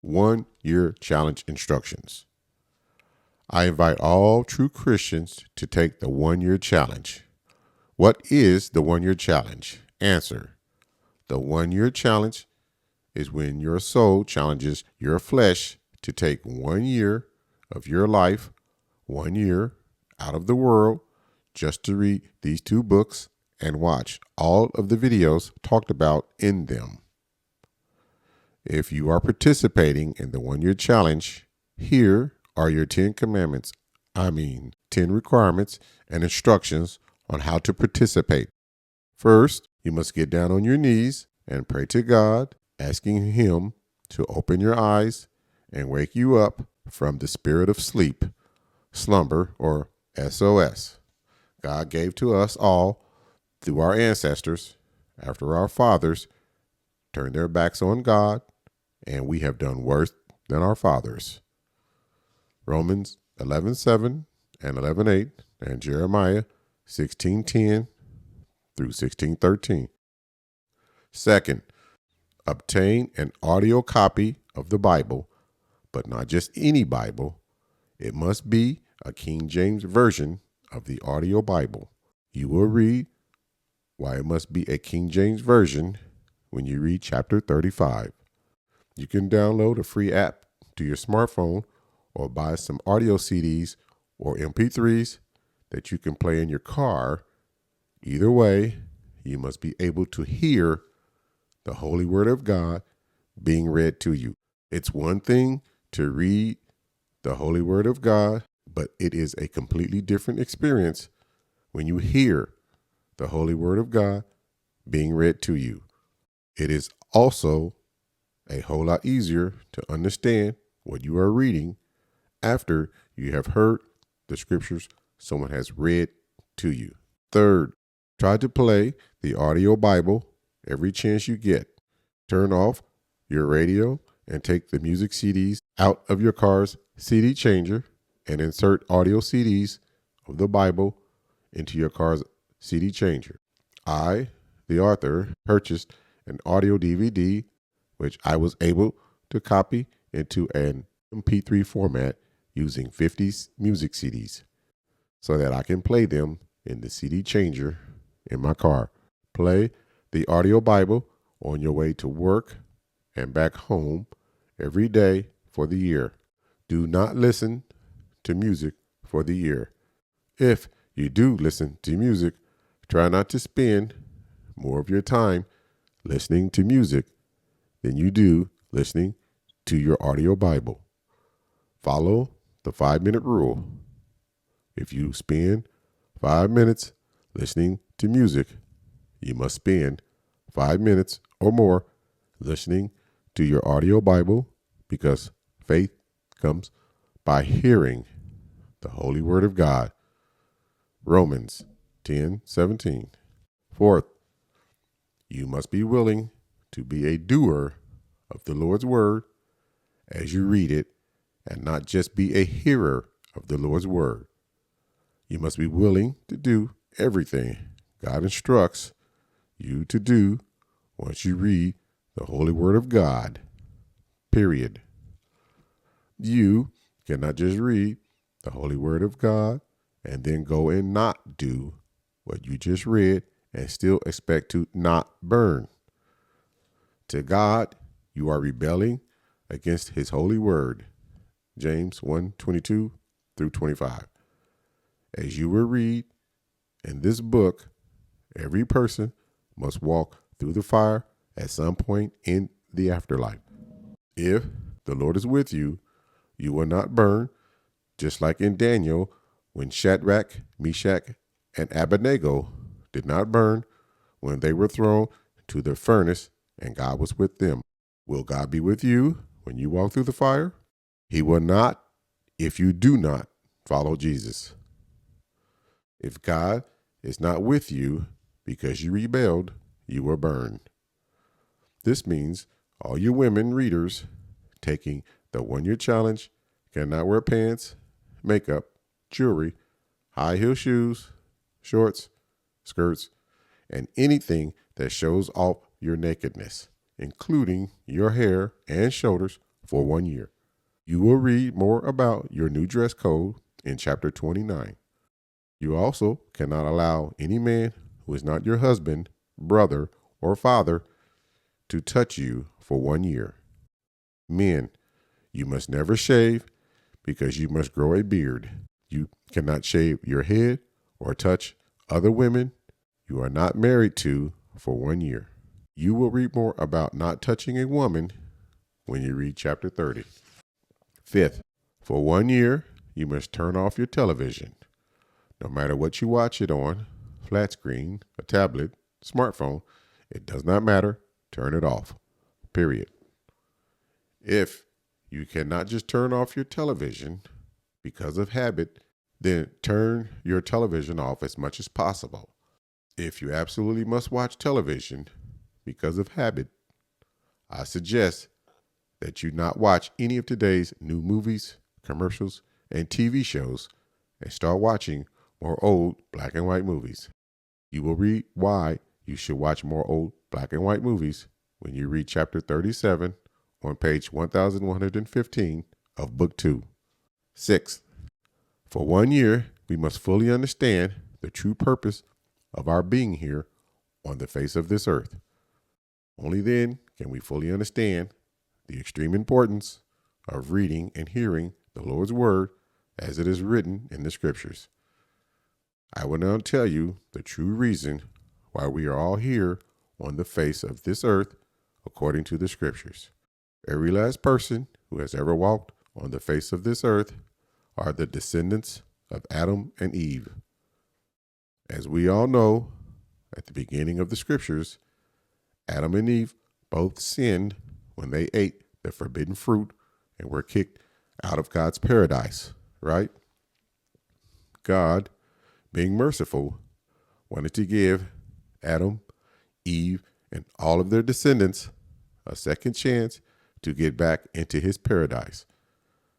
1-year challenge instructions. I invite all true Christians to take the 1-year challenge. What is the 1-year challenge? Answer: the 1-year challenge is when your soul challenges your flesh to take 1 year of your life, 1 year out of the world, just to read these 2 books and watch all of the videos talked about in them. If you are participating in the 1-year challenge, here are your 10 commandments, 10 requirements and instructions on how to participate. First, you must get down on your knees and pray to God, asking Him to open your eyes and wake you up from the spirit of sleep, slumber, or SOS. God gave to us all through our ancestors after our fathers turned their backs on God, and we have done worse than our fathers. Romans 11:7 and 11:8 and Jeremiah 16:10 through 16:13. Second, obtain an audio copy of the Bible, but not just any Bible. It must be a King James version of the audio Bible. You will read why it must be a King James version when you read chapter 35. You can download a free app to your smartphone or buy some audio CDs or MP3s that you can play in your car. Either way, you must be able to hear the Holy Word of God being read to you. It's one thing to read the Holy Word of God, but it is a completely different experience when you hear the Holy Word of God being read to you. It is also a whole lot easier to understand what you are reading after you have heard the scriptures someone has read to you. Third, try to play the audio Bible every chance you get. Turn off your radio and take the music CDs out of your car's CD changer and insert audio CDs of the Bible into your car's CD changer. I, the author, purchased an audio DVD, which I was able to copy into an MP3 format using 50 music CDs so that I can play them in the CD changer in my car. Play the audio Bible on your way to work and back home every day for the year. Do not listen to music for the year. If you do listen to music, try not to spend more of your time listening to music than you do listening to your audio Bible. Follow the 5-minute rule. If you spend 5 minutes listening to music, you must spend 5 minutes or more listening to your audio Bible, because faith comes by hearing the Holy Word of God. Romans 10:17. Fourth, you must be willing to be a doer of the Lord's Word as you read it, and not just be a hearer of the Lord's Word. You must be willing to do everything God instructs you to do once you read the Holy Word of God. Period. You cannot just read the Holy Word of God and then go and not do what you just read and still expect to not burn. To God, you are rebelling against His holy word. James 1:22 through 25. As you will read in this book, every person must walk through the fire at some point in the afterlife. If the Lord is with you, you will not burn, just like in Daniel, when Shadrach, Meshach, and Abednego did not burn when they were thrown to the furnace and God was with them. Will God be with you when you walk through the fire? He will not if you do not follow Jesus. If God is not with you because you rebelled, you will burn. This means all you women readers taking the 1-year challenge cannot wear pants, makeup, jewelry, high heel shoes, shorts, skirts, and anything that shows off your nakedness, including your hair and shoulders for 1 year. You will read more about your new dress code in chapter 29. You also cannot allow any man who is not your husband, brother, or father to touch you for 1 year. Men, you must never shave because you must grow a beard. You cannot shave your head or touch other women you are not married to for 1 year. You will read more about not touching a woman when you read chapter 30. Fifth, for 1 year, you must turn off your television. No matter what you watch it on, flat screen, a tablet, smartphone, it does not matter. Turn it off. Period. If you cannot just turn off your television because of habit, then turn your television off as much as possible. If you absolutely must watch television because of habit, I suggest that you not watch any of today's new movies, commercials, and TV shows and start watching more old black and white movies. You will read why you should watch more old black and white movies when you read chapter 37 on page 1115 of book 2. Sixth, for 1 year, we must fully understand the true purpose of our being here on the face of this earth. Only then can we fully understand the extreme importance of reading and hearing the Lord's word as it is written in the scriptures. I will now tell you the true reason why we are all here on the face of this earth according to the scriptures. Every last person who has ever walked on the face of this earth are the descendants of Adam and Eve. As we all know, at the beginning of the scriptures, Adam and Eve both sinned when they ate the forbidden fruit and were kicked out of God's paradise, right? God, being merciful, wanted to give Adam, Eve, and all of their descendants a second chance to get back into his paradise.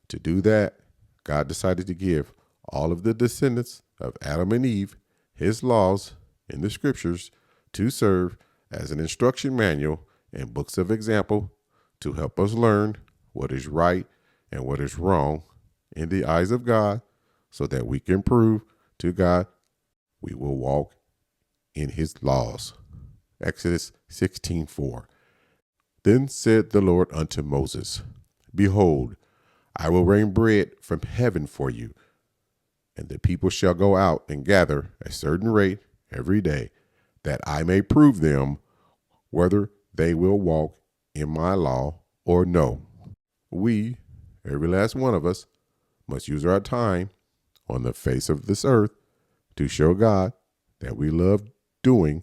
To do that, God decided to give all of the descendants of Adam and Eve his laws in the scriptures to serve as an instruction manual and books of example to help us learn what is right and what is wrong in the eyes of God so that we can prove to God we will walk in his laws. Exodus 16:4. Then said the Lord unto Moses, Behold, I will rain bread from heaven for you, and the people shall go out and gather a certain rate every day, that I may prove them whether they will walk in my law or no. We, every last one of us, must use our time on the face of this earth to show God that we love doing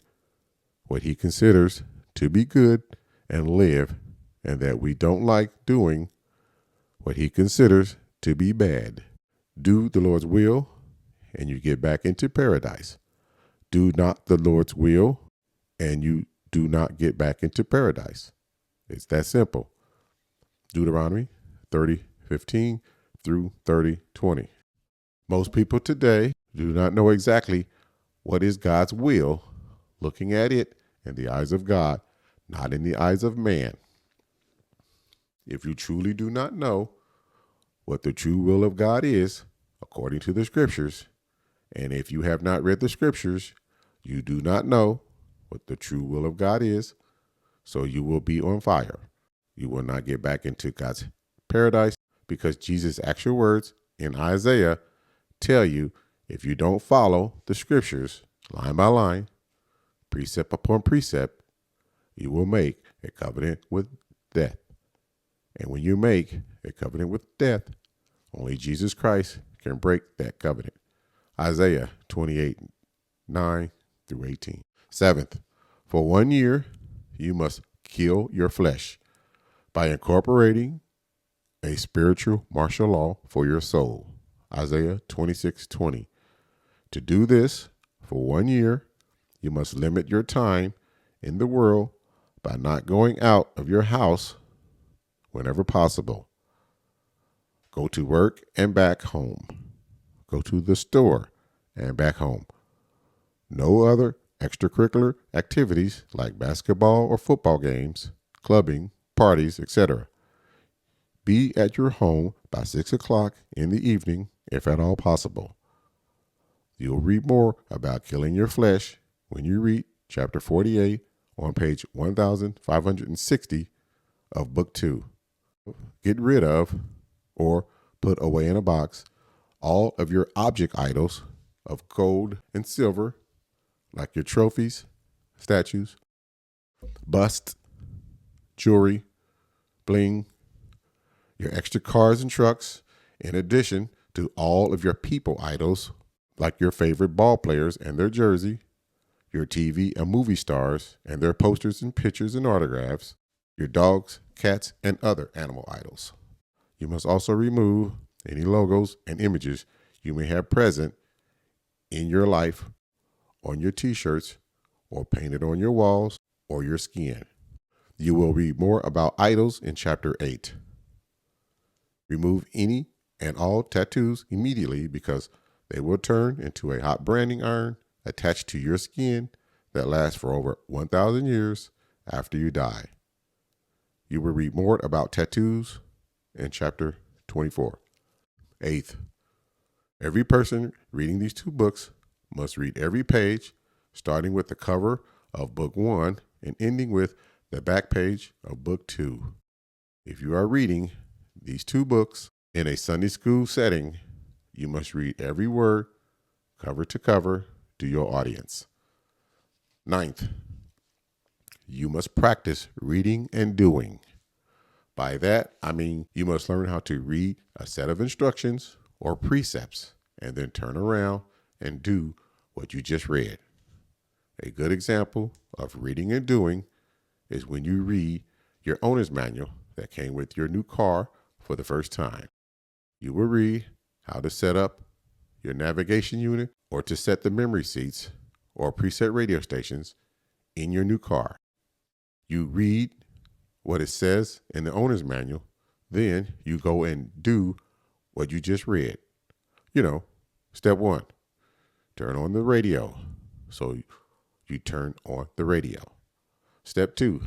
what he considers to be good and live, and that we don't like doing what he considers to be bad. Do the Lord's will, and you get back into paradise. Do not the Lord's will, and you do not get back into paradise. It's that simple. Deuteronomy 30:15 through 30:20. Most people today do not know exactly what is God's will, looking at it in the eyes of God, not in the eyes of man. If you truly do not know what the true will of God is, according to the scriptures, and if you have not read the scriptures, you do not know what the true will of God is, so you will be on fire. You will not get back into God's paradise because Jesus' actual words in Isaiah tell you if you don't follow the scriptures line by line, precept upon precept, you will make a covenant with death. And when you make a covenant with death, only Jesus Christ can break that covenant. Isaiah 28:9 through 18. Seventh, for 1 year, you must kill your flesh by incorporating a spiritual martial law for your soul. Isaiah 26:20. To do this for 1 year, you must limit your time in the world by not going out of your house whenever possible. Go to work and back home. Go to the store and back home. No other extracurricular activities like basketball or football games, clubbing, parties, etc. Be at your home by 6 o'clock in the evening, if at all possible. You'll read more about killing your flesh when you read chapter 48 on page 1560 of book 2. Get rid of, or put away in a box, all of your object idols of gold and silver, like your trophies, statues, busts, jewelry, bling, your extra cars and trucks, in addition to all of your people idols, like your favorite ball players and their jersey, your TV and movie stars and their posters and pictures and autographs, your dogs, cats, and other animal idols. You must also remove any logos and images you may have present in your life, on your t-shirts, or painted on your walls or your skin. You will read more about idols in chapter 8. Remove any and all tattoos immediately, because they will turn into a hot branding iron attached to your skin that lasts for over 1,000 years after you die. You will read more about tattoos in chapter 24. 8th, every person reading these 2 books must read every page, starting with the cover of book 1 and ending with the back page of book 2. If you are reading these 2 books in a Sunday school setting, you must read every word, cover to cover, to your audience. 9th, you must practice reading and doing. By that, I mean you must learn how to read a set of instructions or precepts and then turn around and do what you just read. A good example of reading and doing is when you read your owner's manual that came with your new car for the first time. You will read how to set up your navigation unit or to set the memory seats or preset radio stations in your new car. You read what it says in the owner's manual, then you go and do what you just read. Step 1, turn on the radio. So you turn on the radio. Step 2,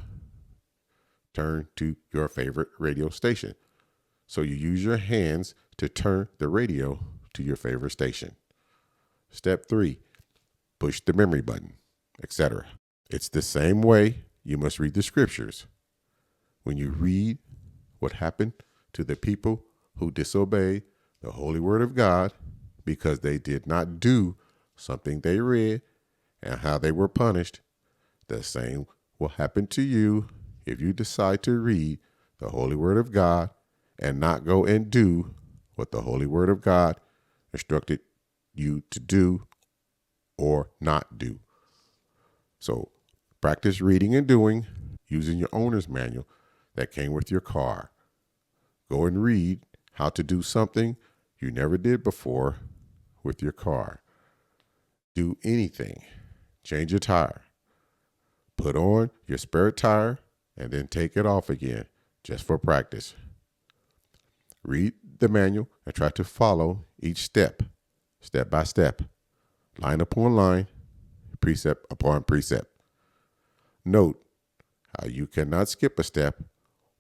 turn to your favorite radio station. So you use your hands to turn the radio to your favorite station. Step 3, push the memory button, etc. It's the same way you must read the scriptures. When you read what happened to the people who disobeyed the holy word of God because they did not do something they read and how they were punished, the same will happen to you if you decide to read the holy word of God and not go and do what the holy word of God instructed you to do or not do. So practice reading and doing using your owner's manual that came with your car. Go and read how to do something you never did before with your car. Do anything. Change your tire. Put on your spare tire and then take it off again, just for practice. Read the manual and try to follow each step by step, line upon line, precept upon precept. Note how you cannot skip a step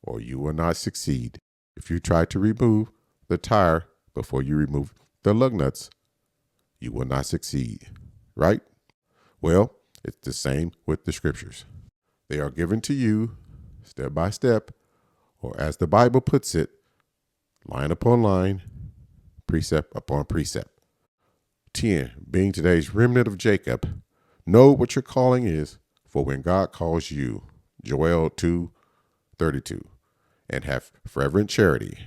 or you will not succeed. If you try to remove the tire before you remove the lug nuts, you will not succeed, right? Well, it's the same with the scriptures. They are given to you step by step, or as the Bible puts it, line upon line, precept upon precept. 10, being today's remnant of Jacob, know what your calling is, for when God calls you, Joel 2:32, and have fervent charity,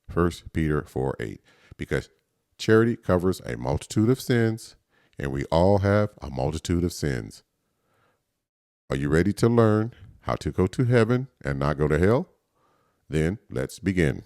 1 Peter 4:8, because charity covers a multitude of sins, and we all have a multitude of sins. Are you ready to learn how to go to heaven and not go to hell? Then let's begin.